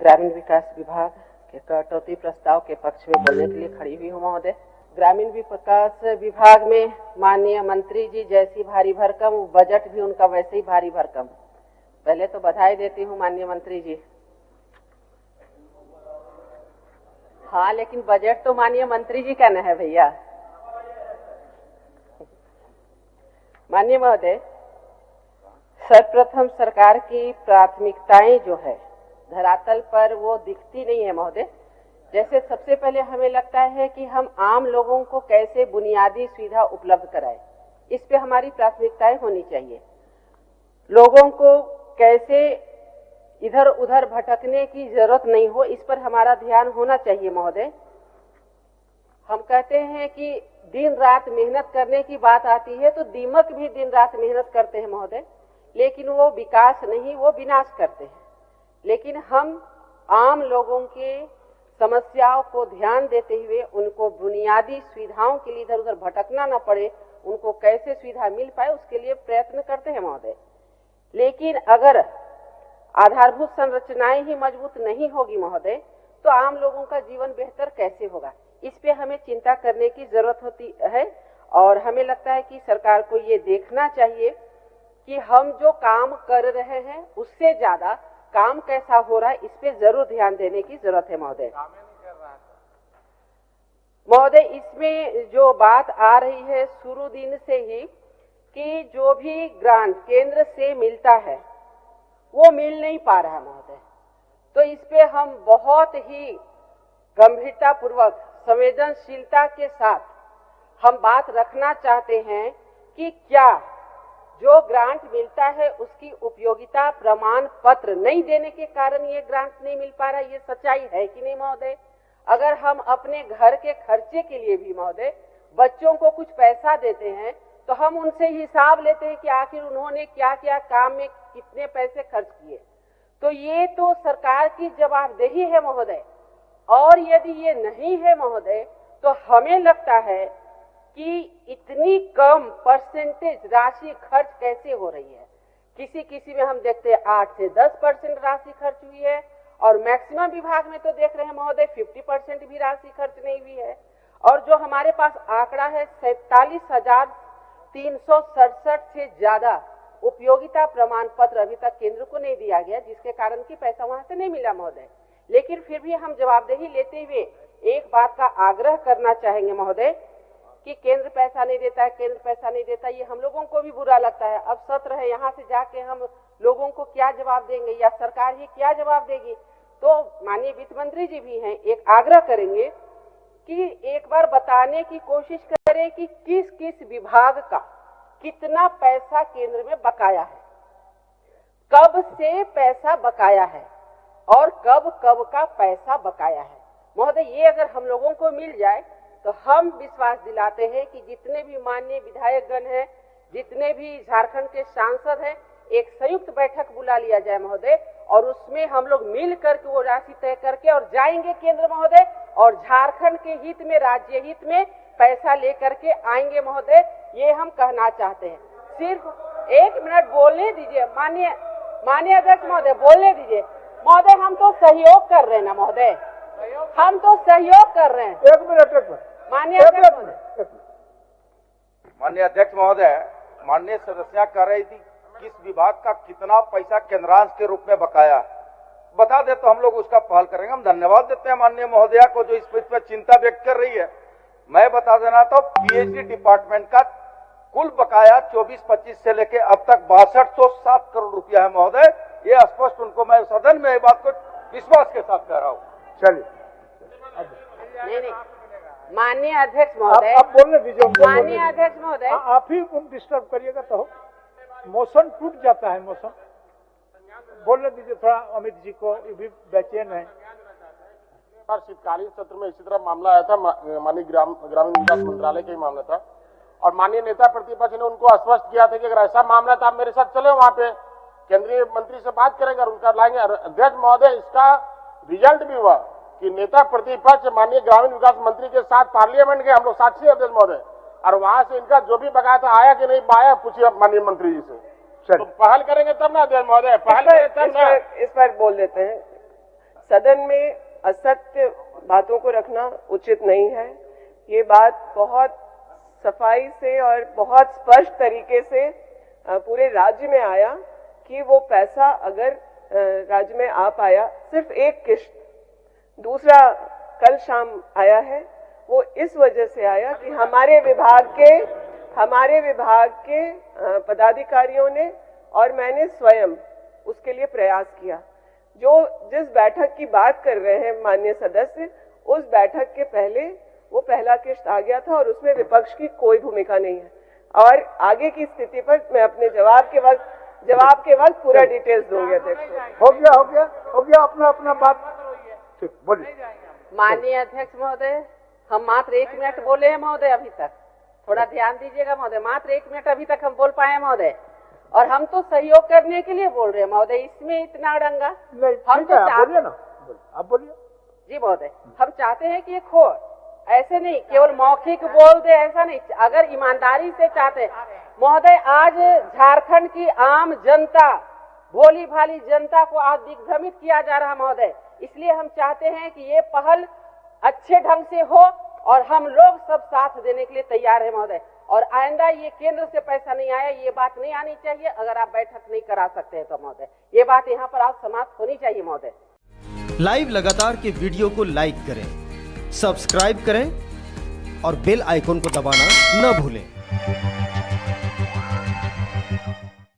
ग्रामीण विकास विभाग के कटौती प्रस्ताव के पक्ष में बोलने के लिए खड़ी हुई हूँ महोदय। ग्रामीण विकास विभाग में माननीय मंत्री जी जैसी भारी भरकम, बजट भी उनका वैसे ही भारी भरकम। पहले तो बधाई देती हूँ माननीय मंत्री जी। हाँ, लेकिन बजट तो माननीय मंत्री जी का न है भैया। माननीय महोदय, सर्वप्रथम सरकार की प्राथमिकताएं जो है धरातल पर वो दिखती नहीं है महोदय। जैसे सबसे पहले हमें लगता है कि हम आम लोगों को कैसे बुनियादी सुविधा उपलब्ध कराएं, इस पे हमारी प्राथमिकताएं होनी चाहिए। लोगों को कैसे इधर उधर भटकने की जरूरत नहीं हो, इस पर हमारा ध्यान होना चाहिए महोदय। हम कहते हैं कि दिन रात मेहनत करने की बात आती है तो दीमक भी दिन रात मेहनत करते हैं महोदय, लेकिन वो विकास नहीं, वो विनाश करते हैं। लेकिन हम आम लोगों के समस्याओं को ध्यान देते हुए उनको बुनियादी सुविधाओं के लिए इधर उधर भटकना न पड़े, उनको कैसे सुविधा मिल पाए उसके लिए प्रयत्न करते हैं महोदय। लेकिन अगर आधारभूत संरचनाएं ही मजबूत नहीं होगी महोदय, तो आम लोगों का जीवन बेहतर कैसे होगा, इस पे हमें चिंता करने की जरूरत होती है। और हमें लगता है कि सरकार को ये देखना चाहिए कि हम जो काम कर रहे हैं उससे ज्यादा काम कैसा हो रहा है, इस पे जरूर ध्यान देने की जरूरत है महोदय। महोदय, इसमें जो बात आ रही है शुरू दिन से ही कि जो भी ग्रांट केंद्र से मिलता है वो मिल नहीं पा रहा महोदय, तो इस पे हम बहुत ही गंभीरता पूर्वक संवेदनशीलता के साथ हम बात रखना चाहते हैं कि क्या जो ग्रांट मिलता है उसकी उपयोगिता प्रमाण पत्र नहीं देने के कारण ये ग्रांट नहीं मिल पा रहा, ये सच्चाई है कि नहीं महोदय। अगर हम अपने घर के खर्चे के लिए भी महोदय बच्चों को कुछ पैसा देते हैं तो हम उनसे हिसाब लेते हैं कि आखिर उन्होंने क्या क्या काम में कितने पैसे खर्च किए। तो ये तो सरकार की जवाबदेही है महोदय। और यदि ये नहीं है महोदय तो हमें लगता है कि इतनी कम परसेंटेज राशि खर्च कैसे हो रही है। किसी में हम देखते हैं 8 से 10% राशि खर्च हुई है, और मैक्सिमम विभाग में तो देख रहे हैं महोदय 50% भी राशि खर्च नहीं हुई है। और जो हमारे पास आंकड़ा है 47,367 से ज्यादा उपयोगिता प्रमाण पत्र अभी तक केंद्र को नहीं दिया गया, जिसके कारण कि पैसा वहां से नहीं मिला महोदय। लेकिन फिर भी हम जवाबदेही लेते हुए एक बात का आग्रह करना चाहेंगे महोदय कि केंद्र पैसा नहीं देता है, केंद्र पैसा नहीं देता, ये हम लोगों को भी बुरा लगता है। अब सत्र है, यहाँ से जाके हम लोगों को क्या जवाब देंगे या सरकार ही क्या जवाब देगी। तो माननीय वित्त मंत्री जी भी हैं, एक आग्रह करेंगे कि एक बार बताने की कोशिश करें कि किस किस विभाग का कितना पैसा केंद्र में बकाया है, कब से पैसा बकाया है और कब कब का पैसा बकाया है महोदय। ये अगर हम लोगों को मिल जाए तो हम विश्वास दिलाते हैं कि जितने भी माननीय विधायकगण हैं, जितने भी झारखंड के सांसद हैं, एक संयुक्त बैठक बुला लिया जाए महोदय, और उसमें हम लोग मिल करके वो राशि तय करके और जाएंगे केंद्र महोदय, और झारखंड के हित में, राज्य हित में पैसा लेकर के आएंगे महोदय। ये हम कहना चाहते हैं। सिर्फ एक मिनट बोलने दीजिए माननीय अध्यक्ष महोदय, बोलने दीजिए महोदय। हम तो सहयोग कर रहे हैं ना महोदय, हम तो सहयोग कर रहे हैं। एक मिनट माननीय अध्यक्ष महोदय, माननीय सदस्या कह रही थी किस विभाग का कितना पैसा केंद्रांश के रूप में बकाया, बता दे तो हम लोग उसका पहल करेंगे। हम धन्यवाद देते हैं माननीय महोदया को जो इस पर चिंता व्यक्त कर रही है। मैं बता देना तो पीएचडी डिपार्टमेंट का कुल बकाया 24-25 से लेके अब तक 6207 करोड़ रुपया है महोदय। ये स्पष्ट उनको मैं सदन में ये बात को विश्वास के साथ कह रहा हूँ। चलिए नहीं, माननीय अध्यक्ष महोदय, आप बोलने दीजिए। माननीय अध्यक्ष महोदय, आप ही डिस्टर्ब करिएगा तो मोशन टूट जाता है। मोशन बोलने दीजिए थोड़ा, अमित जी को भी बेचैन है। शीतकालीन सत्र में इसी तरह मामला आया था, माननीय ग्रामीण विकास मंत्रालय का ही मामला था, और माननीय नेता प्रतिपक्ष ने उनको आश्वस्त किया था कि अगर ऐसा मामला था आप मेरे साथ चले वहां पे, केंद्रीय मंत्री से बात करेंगे और उनका लाएंगे। अध्यक्ष महोदय, इसका रिजल्ट भी हुआ कि नेता प्रतिपक्ष माननीय ग्रामीण विकास मंत्री के साथ पार्लियामेंट गए, हम लोग साक्षी अध्यक्ष महोदय, और वहां से इनका जो भी बकाया था आया कि नहीं आया, पूछिए माननीय मंत्री जी से। तो पहल करेंगे तब ना अध्यक्ष महोदय, पहल करें तब ना। इस पर बोल देते हैं। सदन में असत्य बातों को रखना उचित नहीं है। ये बात बहुत सफाई से और बहुत स्पष्ट तरीके से पूरे राज्य में आया कि वो पैसा अगर राज्य में आ पाया, सिर्फ एक किश्त, दूसरा कल शाम आया है, वो इस वजह से आया कि हमारे विभाग के पदाधिकारियों ने और मैंने स्वयं उसके लिए प्रयास किया। जिस बैठक की बात कर रहे हैं माननीय सदस्य, उस बैठक के पहले वो पहला किश्त आ गया था और उसमें विपक्ष की कोई भूमिका नहीं है। और आगे की स्थिति पर मैं अपने जवाब के वक्त पूरा डिटेल्स दूंगी अध्यक्ष। हो गया अपना बात ठीक बोलिए। माननीय अध्यक्ष महोदय, हम मात्र 1 मिनट बोले हैं महोदय अभी तक, थोड़ा ध्यान दीजिएगा महोदय। मात्र 1 मिनट अभी तक हम बोल पाए हैं महोदय, और हम तो सहयोग करने के लिए बोल रहे हैं महोदय, इसमें इतना अड़ंगा। हम तो बोलिए ना, आप बोलिए। जी महोदय, हम चाहते हैं कि ये खो, ऐसे नहीं केवल मौखिक बोल दे, ऐसा नहीं। अगर ईमानदारी से चाहते हैं महोदय, आज झारखंड की आम जनता, भोली भाली जनता को आज दिग्भ्रमित किया जा रहा महोदय, इसलिए हम चाहते हैं कि ये पहल अच्छे ढंग से हो और हम लोग सब साथ देने के लिए तैयार है महोदय। और आइंदा ये केंद्र से पैसा नहीं आया, ये बात नहीं आनी चाहिए। अगर आप बैठक नहीं करा सकते हैं तो महोदय ये बात यहाँ पर आज समाप्त होनी चाहिए महोदय। लाइव लगातार के वीडियो को लाइक करें, सब्सक्राइब करें और बेल आइकन को दबाना न भूलें।